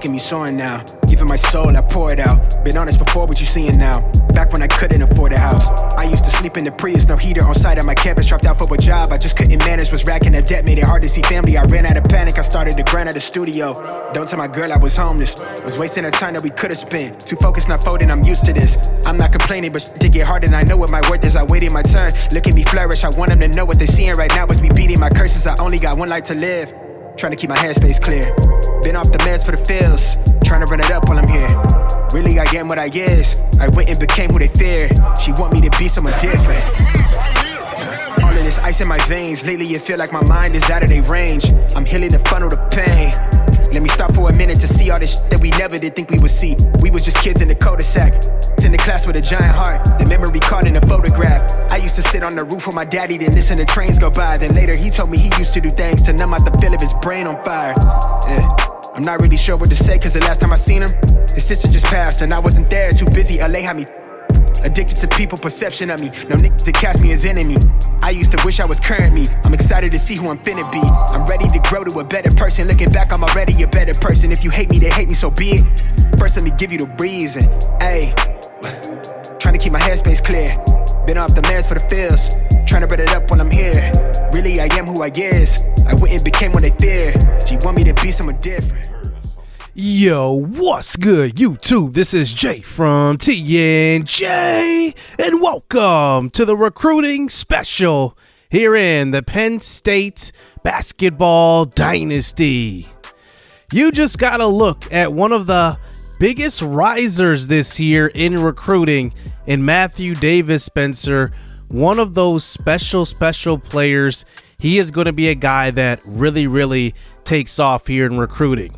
look at me soaring now. Giving my soul, I pour it out. Been honest before, what you seeing now. Back when I couldn't afford a house, I used to sleep in the Prius, no heater on site at my campus. Dropped out for a job, I just couldn't manage. Was racking up debt, made it hard to see family. I ran out of panic, I started to grind at the studio. Don't tell my girl I was homeless. Was wasting the time that we could've spent. Too focused, not folding, I'm used to this. I'm not complaining, but to get harder, and I know what my worth is. I waited my turn, look at me flourish. I want them to know what they're seeing right now is me beating my curses. I only got one life to live, trying to keep my headspace clear. Been off the meds for the feels, trying to run it up while I'm here. Really, I am what I is. I went and became who they feared. She want me to be someone different. All of this ice in my veins. Lately, it feel like my mind is out of their range. I'm healing the funnel to pain. Let me stop for a minute to see all this shit that we never did think we would see. We was just kids in the cul-de-sac, in the class with a giant heart, the memory caught in a photograph. I used to sit on the roof with my daddy, then listen to trains go by. Then later he told me he used to do things to numb out the feel of his brain on fire. Yeah. I'm not really sure what to say, cause the last time I seen him, his sister just passed and I wasn't there, too busy, LA had me addicted to people perception of me. No niggas to cast me as enemy. I used to wish I was current me. I'm excited to see who I'm finna be. I'm ready to grow to a better person. Looking back, I'm already a better person. If you hate me, they hate me, so be it. First, let me give you the reason. Ayy, trying to keep my headspace clear. Been off the meds for the feels, trying to read it up when I'm here. Really, I am who I is. I went and became what they fear. She want me to be someone different. Yo, what's good, YouTube? This is Jay from TNJ, and welcome to the recruiting special here in the Penn State Basketball Dynasty. You just gotta look at one of the biggest risers this year in recruiting in Matthew Davis Spencer, one of those special players. He is going to be a guy that really takes off here in recruiting.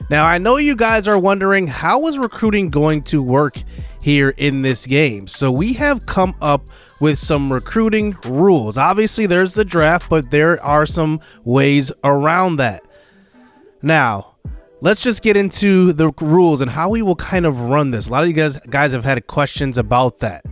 Now, I know you guys are wondering, how is recruiting going to work here in this game? So we have come up with some recruiting rules. Obviously, there's the draft, but there are some ways around that. Now, let's just get into the rules and how we will kind of run this. A lot of you guys have had questions about that.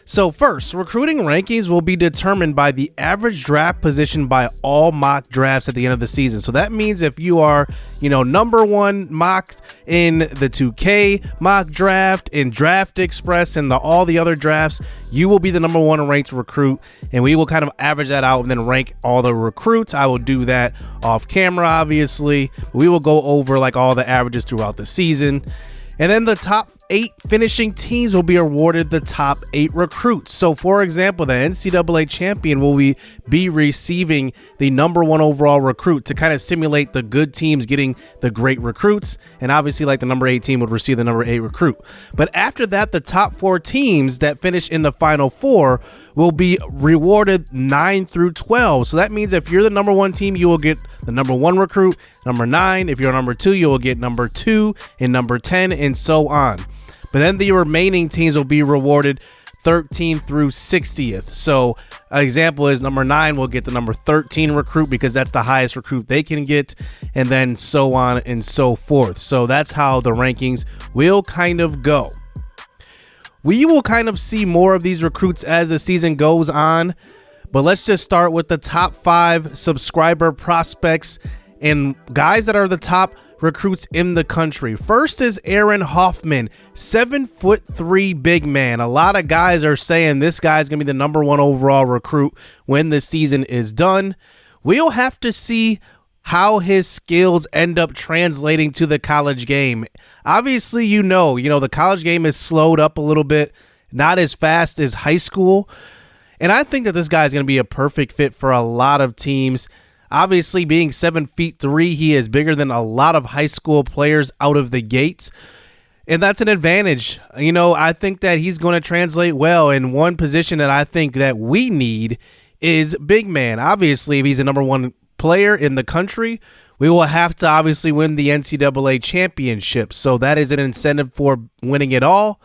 So first, recruiting rankings will be determined by the average draft position by all mock drafts at the end of the season. So that means if you are, number one mocked in the 2K mock draft, in Draft Express, and all the other drafts, you will be the number one ranked recruit, and we will kind of average that out and then rank all the recruits. I will do that off camera, obviously. We will go over like all the averages throughout the season. And then the top 8 finishing teams will be awarded the top 8 recruits. So, for example, the NCAA champion will be receiving the number 1 overall recruit to kind of simulate the good teams getting the great recruits. And obviously, like the number 8 team would receive the number 8 recruit. But after that, the top 4 teams that finish in the final 4 will be rewarded 9 through 12. So that means if you're the number 1 team, you will get the number 1 recruit. Number 9, if you're number 2, you will get number 2 and number 10, and so on. But then the remaining teams will be rewarded 13 through 60th. So an example is number 9 will get the number 13 recruit because that's the highest recruit they can get, and then so on and so forth. So that's how the rankings will kind of go. We will kind of see more of these recruits as the season goes on, but let's just start with the top 5 subscriber prospects and guys that are the top recruits in the country. First is Aaron Hoffman, 7'3" big man. A lot of guys are saying this guy's gonna be the number 1 overall recruit when the season is done. We'll have to see how his skills end up translating to the college game. Obviously, the college game is slowed up a little bit, not as fast as high school. And I think that this guy is going to be a perfect fit for a lot of teams. Obviously, being 7'3", he is bigger than a lot of high school players out of the gates. And that's an advantage. I think that he's going to translate well. And one position that I think that we need is big man. Obviously, if he's the number 1 player in the country, we will have to obviously win the NCAA championship. So that is an incentive for winning it all.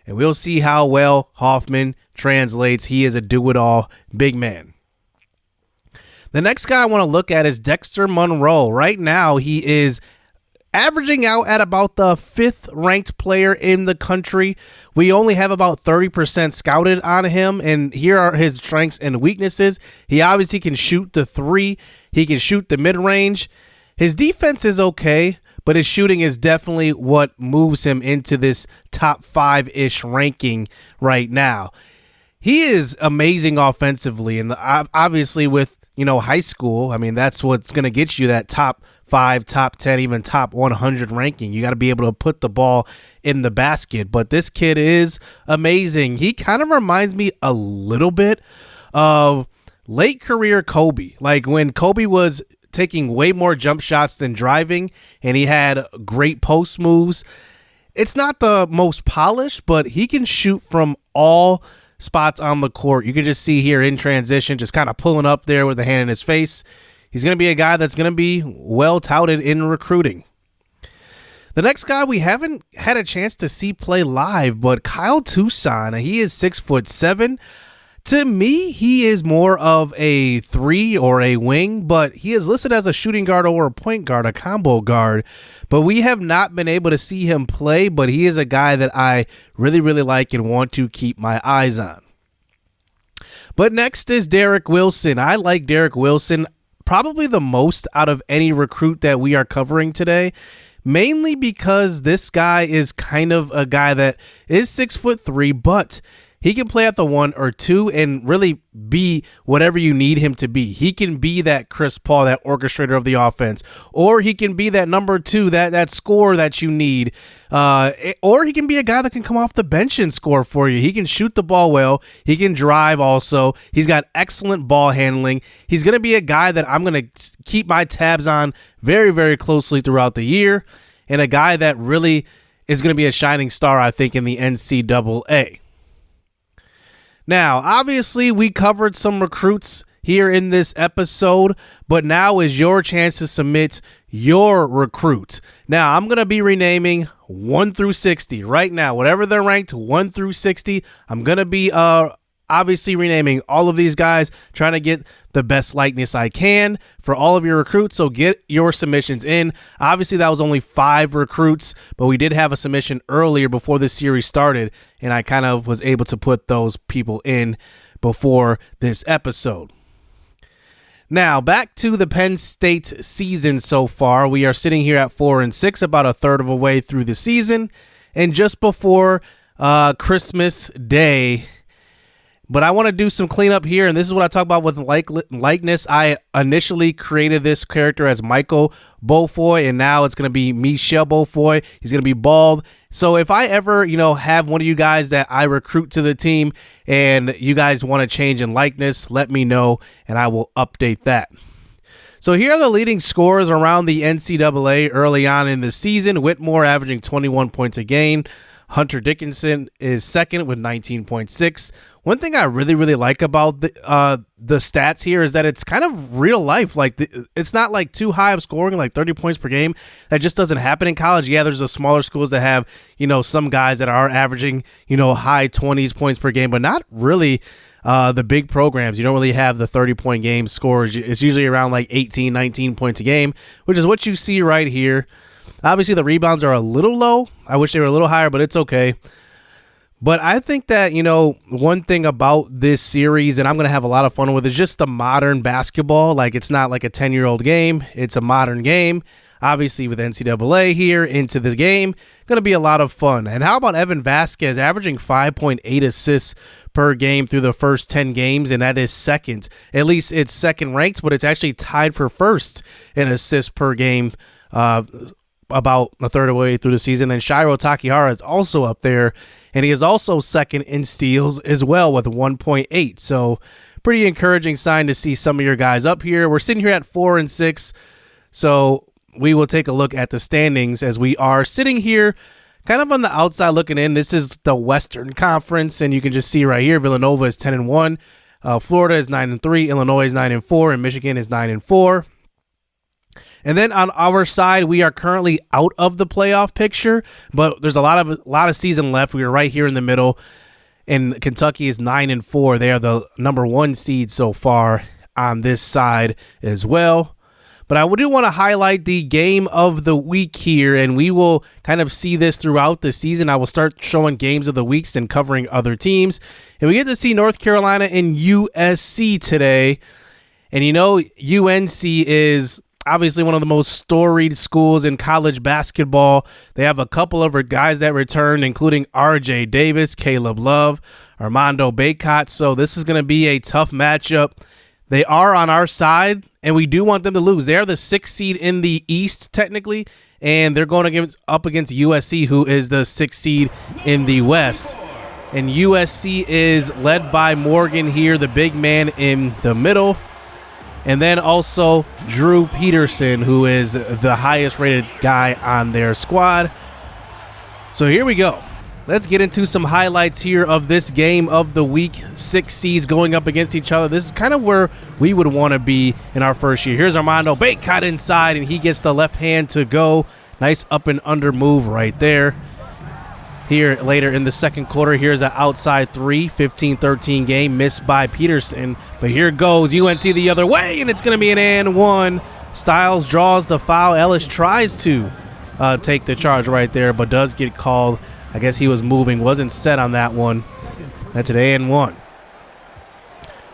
And we'll see how well Hoffman translates. He is a do-it-all big man. The next guy I want to look at is Dexter Monroe. Right now, he is averaging out at about the 5th ranked player in the country. We only have about 30% scouted on him, and here are his strengths and weaknesses. He obviously can shoot the 3. He can shoot the mid-range. His defense is okay, but his shooting is definitely what moves him into this top 5-ish ranking right now. He is amazing offensively, and obviously with, high school, I mean, that's what's going to get you that top 5, top 10, even top 100 ranking. You got to be able to put the ball in the basket, but this kid is amazing. He kind of reminds me a little bit of late career Kobe, like when Kobe was taking way more jump shots than driving, and he had great post moves. It's not the most polished, but he can shoot from all spots on the court. You can just see here in transition, just kind of pulling up there with a hand in his face. He's going to be a guy that's going to be well touted in recruiting. The next guy we haven't had a chance to see play live, but Kyle Tucson. He is 6'7". To me, he is more of a 3 or a wing, but he is listed as a shooting guard or a point guard, a combo guard. But we have not been able to see him play, but he is a guy that I really, really like and want to keep my eyes on. But next is Derek Wilson. I like Derek Wilson probably the most out of any recruit that we are covering today, mainly because this guy is kind of a guy that is 6'3", but he can play at the 1 or 2 and really be whatever you need him to be. He can be that Chris Paul, that orchestrator of the offense, or he can be that number 2, that scorer that you need, or he can be a guy that can come off the bench and score for you. He can shoot the ball well. He can drive also. He's got excellent ball handling. He's going to be a guy that I'm going to keep my tabs on very, very closely throughout the year, and a guy that really is going to be a shining star, I think, in the NCAA. Now, obviously, we covered some recruits here in this episode, but now is your chance to submit your recruit. Now, I'm going to be renaming 1 through 60 right now. Whatever they're ranked, 1 through 60, I'm going to be obviously renaming all of these guys, trying to get the best likeness I can for all of your recruits. So get your submissions in. Obviously, that was only 5 recruits, but we did have a submission earlier before this series started, and I kind of was able to put those people in before this episode. Now, back to the Penn State season so far. We are sitting here at 4-6, about a third of a way through the season, and just before Christmas Day. But I want to do some cleanup here, and this is what I talk about with likeness. I initially created this character as Michael Beaufoy, and now it's going to be Michel Beaufoy. He's going to be bald. So if I ever, have one of you guys that I recruit to the team and you guys want to change in likeness, let me know, and I will update that. So here are the leading scorers around the NCAA early on in the season. Whitmore averaging 21 points a game. Hunter Dickinson is second with 19.6. One thing I really, really like about the stats here is that it's kind of real life. Like it's not like too high of scoring, like 30 points per game. That just doesn't happen in college. Yeah, there's the smaller schools that have, some guys that are averaging, high 20s points per game, but not really the big programs. You don't really have the 30-point game scores. It's usually around like 18, 19 points a game, which is what you see right here. Obviously, the rebounds are a little low. I wish they were a little higher, but it's okay. But I think that, one thing about this series, and I'm going to have a lot of fun with, is just the modern basketball. Like, it's not like a 10-year-old game. It's a modern game. Obviously, with NCAA here into the game, going to be a lot of fun. And how about Evan Vasquez averaging 5.8 assists per game through the first 10 games, and that is second. At least it's second ranked, but it's actually tied for first in assists per game about a third of the way through the season. And Shiro Takihara is also up there, and he is also second in steals as well with 1.8. So pretty encouraging sign to see some of your guys up here. We're sitting here at 4-6, so we will take a look at the standings as we are sitting here kind of on the outside looking in. This is the Western Conference, and you can just see right here, Villanova is 10-1, Florida is 9-3, Illinois is 9-4, and Michigan is 9-4. And then on our side, we are currently out of the playoff picture, but there's a lot of season left. We are right here in the middle, and Kentucky is 9-4. They are the number 1 seed so far on this side as well. But I do want to highlight the game of the week here, and we will kind of see this throughout the season. I will start showing games of the weeks and covering other teams. And we get to see North Carolina and USC today. And UNC is obviously one of the most storied schools in college basketball. They have a couple of guys that returned, including R.J. Davis, Caleb Love, Armando Bacot. So this is going to be a tough matchup. They are on our side, and we do want them to lose. They're the 6th seed in the East, technically, and they're going up against USC, who is the 6th seed in the West. And USC is led by Morgan here, the big man in the middle. And then also Drew Peterson, who is the highest rated guy on their squad. So here we go. Let's get into some highlights here of this game of the week. 6 seeds going up against each other. This is kind of where we would want to be in our first year. Here's Armando Bacot inside, and he gets the left hand to go. Nice up and under move right there. Here later in the second quarter, here's an outside three, 15-13 game, missed by Peterson. But here goes UNC the other way, and it's going to be an and one. Styles draws the foul. Ellis tries to take the charge right there, but does get called. I guess he was moving, wasn't set on that one. That's an and one.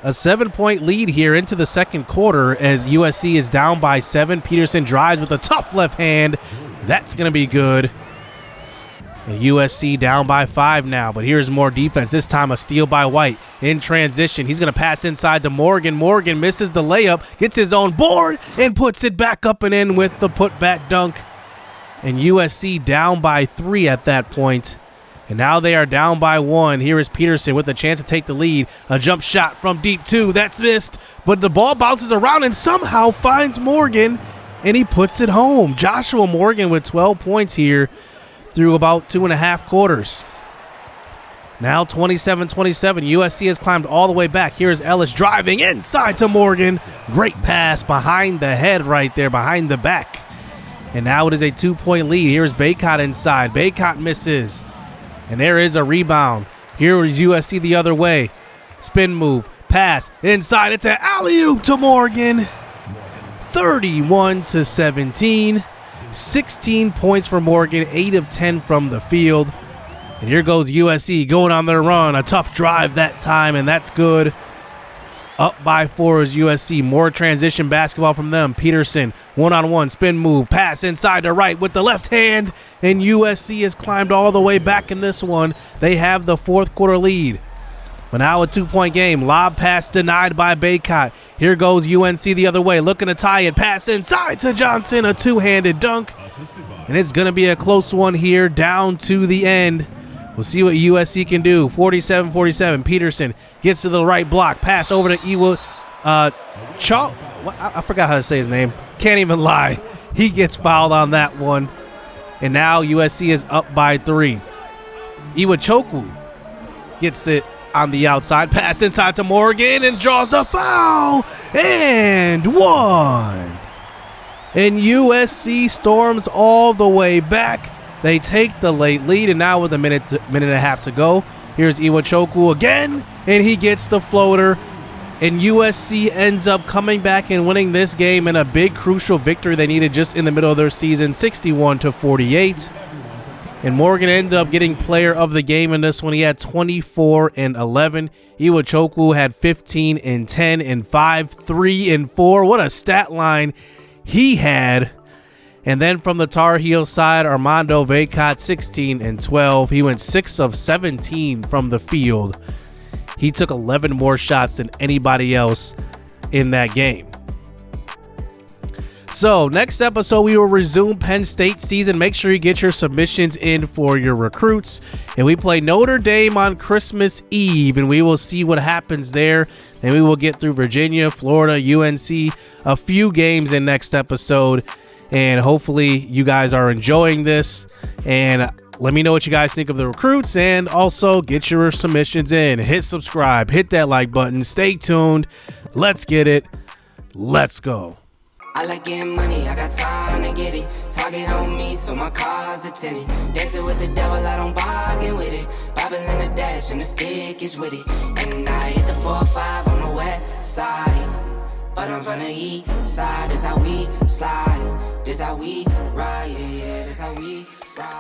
A 7-point lead here into the second quarter as USC is down by 7. Peterson drives with a tough left hand. That's going to be good. USC down by 5 now, but here's more defense. This time a steal by White in transition. He's going to pass inside to Morgan. Morgan misses the layup, gets his own board, and puts it back up and in with the putback dunk. And USC down by 3 at that point. And now they are down by 1. Here is Peterson with a chance to take the lead. A jump shot from deep 2. That's missed, but the ball bounces around and somehow finds Morgan, and he puts it home. Joshua Morgan with 12 points here through about 2.5 quarters. Now 27-27. USC has climbed all the way back. Here's Ellis driving inside to Morgan. Great pass behind the head right there, behind the back. And now it is a 2-point lead. Here's Bacot inside. Bacot misses. And there is a rebound. Here is USC the other way. Spin move. Pass inside. It's an alley-oop to Morgan. 31-17. 16 points for Morgan, 8 of 10 from the field. And here goes USC going on their run. A tough drive that time, and that's good. Up by 4 is USC. More transition basketball from them. Peterson, one-on-one, spin move, pass inside to right with the left hand, and USC has climbed all the way back in this one. They have the fourth quarter lead. But now a 2-point game. Lob pass denied by Bacot. Here goes UNC the other way, looking to tie it. Pass inside to Johnson, a two-handed dunk. And it's going to be a close one here down to the end. We'll see what USC can do. 47-47. Peterson gets to the right block. Pass over to Iwo. I forgot how to say his name. Can't even lie. He gets fouled on that one. And now USC is up by 3. Iwachoku gets it on the outside. Pass inside to Morgan and draws the foul. And 1. And USC storms all the way back. They take the late lead, and now with a minute and a half to go, here's Iwachoku again, and he gets the floater. And USC ends up coming back and winning this game in a big, crucial victory they needed just in the middle of their season, 61-48. And Morgan ended up getting player of the game in this one. He had 24 and 11. Iwachoku had 15 and 10 and 5, 3 and 4. What a stat line he had. And then from the Tar Heel side, Armando Bacot, 16 and 12. He went 6 of 17 from the field. He took 11 more shots than anybody else in that game. So next episode, we will resume Penn State season. Make sure you get your submissions in for your recruits. And we play Notre Dame on Christmas Eve, and we will see what happens there. And we will get through Virginia, Florida, UNC, a few games in next episode. And hopefully you guys are enjoying this. And let me know what you guys think of the recruits. And also get your submissions in. Hit subscribe. Hit that like button. Stay tuned. Let's get it. Let's go. I like getting money, I got time to get it. Target on me, so my car's a tenant. Dancing with the devil, I don't bargain with it. Bobbing in the dash, and the stick is with it. And I hit the 4-5 on the west side. But I'm from the east side, this how we slide. This how we ride, yeah, this how we ride.